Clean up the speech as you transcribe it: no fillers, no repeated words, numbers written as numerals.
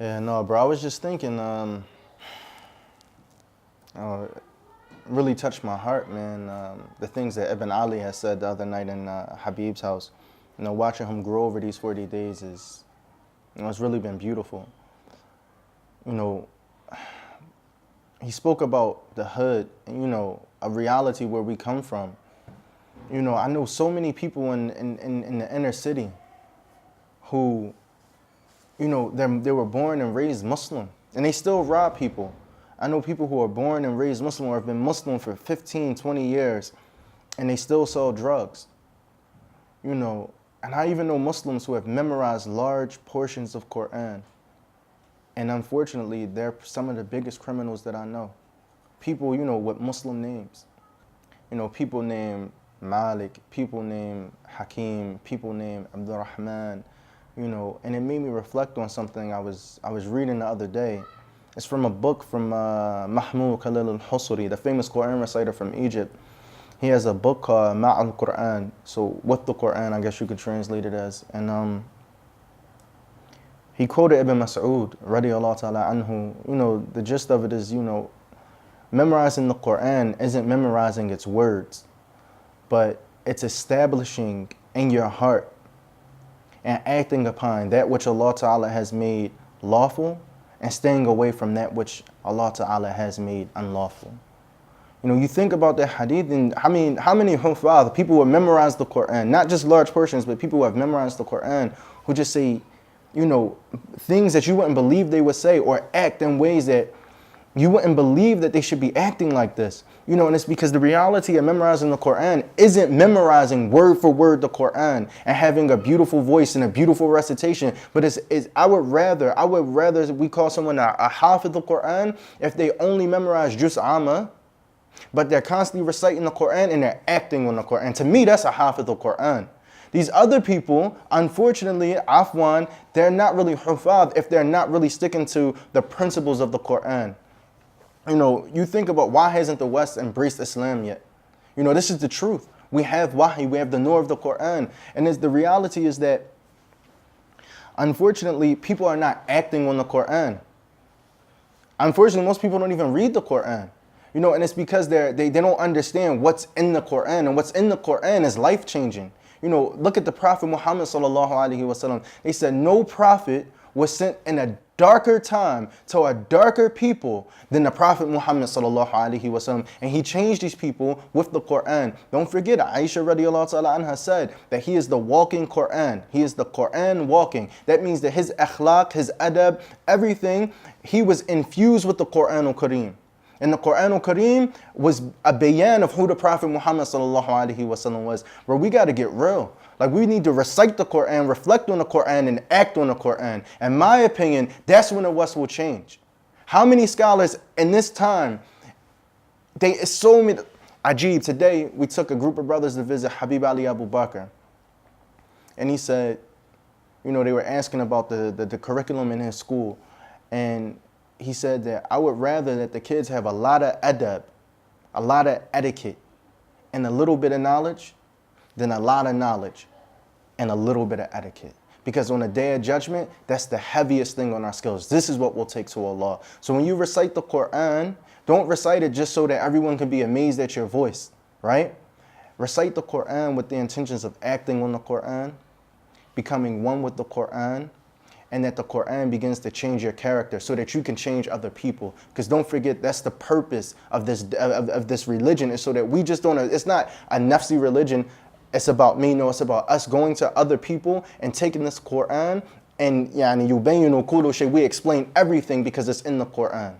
Yeah, no, bro. I was just thinking, really touched my heart, man. The things that Ibn Ali has said the other night in Habib's house. Watching him grow over these 40 days it's really been beautiful. You know, he spoke about the hood, and, a reality where we come from. I know so many people in the inner city who, they were born and raised Muslim, and they still rob people. I know people who are born and raised Muslim or have been Muslim for 15, 20 years, and they still sell drugs. And I even know Muslims who have memorized large portions of Quran. And unfortunately, they're some of the biggest criminals that I know. People, with Muslim names. People named Malik, people named Hakim, people named Abdurrahman, and it made me reflect on something I was reading the other day. It's from a book from Mahmoud Khalil al-Husri, the famous Quran reciter from Egypt. He has a book called al-Qurra, so with the Quran, I guess you could translate it as. And he quoted Ibn Mas'ud, radiyallahu ta'ala anhu. The gist of it is, memorizing the Quran isn't memorizing its words, but it's establishing in your heart and acting upon that which Allah Ta'ala has made lawful and staying away from that which Allah Ta'ala has made unlawful. You think about that hadith, and how many huffaz, people who memorize the Quran, not just large portions, but people who have memorized the Quran, who just say, things that you wouldn't believe they would say, or act in ways that you wouldn't believe that they should be acting like this. And it's because the reality of memorizing the Quran isn't memorizing word for word the Quran and having a beautiful voice and a beautiful recitation, but I would rather we call someone a hafid the Quran if they only memorize juz amma, but they're constantly reciting the Quran and they're acting on the Quran. To me, that's a hafid the Quran. These other people, unfortunately, afwan, they're not really hufad if they're not really sticking to the principles of the Quran. You think about, why hasn't the West embraced Islam yet? This is the truth. We have wahi, we have the nur of the Quran. And the reality is that, unfortunately, people are not acting on the Quran. Unfortunately, most people don't even read the Quran. And it's because they don't understand what's in the Quran. And what's in the Quran is life-changing. Look at the Prophet Muhammad sallallahu alaihi wasallam. They said no prophet was sent in a darker time to a darker people than the Prophet Muhammad sallallahu alaihi wasallam, and he changed these people with the Quran. Don't forget, Aisha radiyallahu ta'ala anha said that he is the walking Quran. He is the Quran walking. That means that his akhlaq, his adab, everything, he was infused with the Quran al-Kareem. And the Quran al-Kareem was a bayan of who the Prophet Muhammad sallallahu alaihi wasallam was. Bro, we got to get real. Like, we need to recite the Quran, reflect on the Quran, and act on the Quran. In my opinion, that's when the West will change. How many scholars in this time, it's so many. Ajib, today we took a group of brothers to visit Habib Ali Abu Bakr. And he said, they were asking about the curriculum in his school. And he said that I would rather that the kids have a lot of adab, a lot of etiquette, and a little bit of knowledge than a lot of knowledge and a little bit of etiquette. Because on the day of judgment, that's the heaviest thing on our skills. This is what we'll take to Allah. So when you recite the Quran, don't recite it just so that everyone can be amazed at your voice, right? Recite the Quran with the intentions of acting on the Quran, becoming one with the Quran, and that the Quran begins to change your character so that you can change other people. Because don't forget, that's the purpose of this religion, is so that we just don't, it's not a nafsi religion, it's about me, no, it's about us going to other people and taking this Quran and we explain everything because it's in the Quran.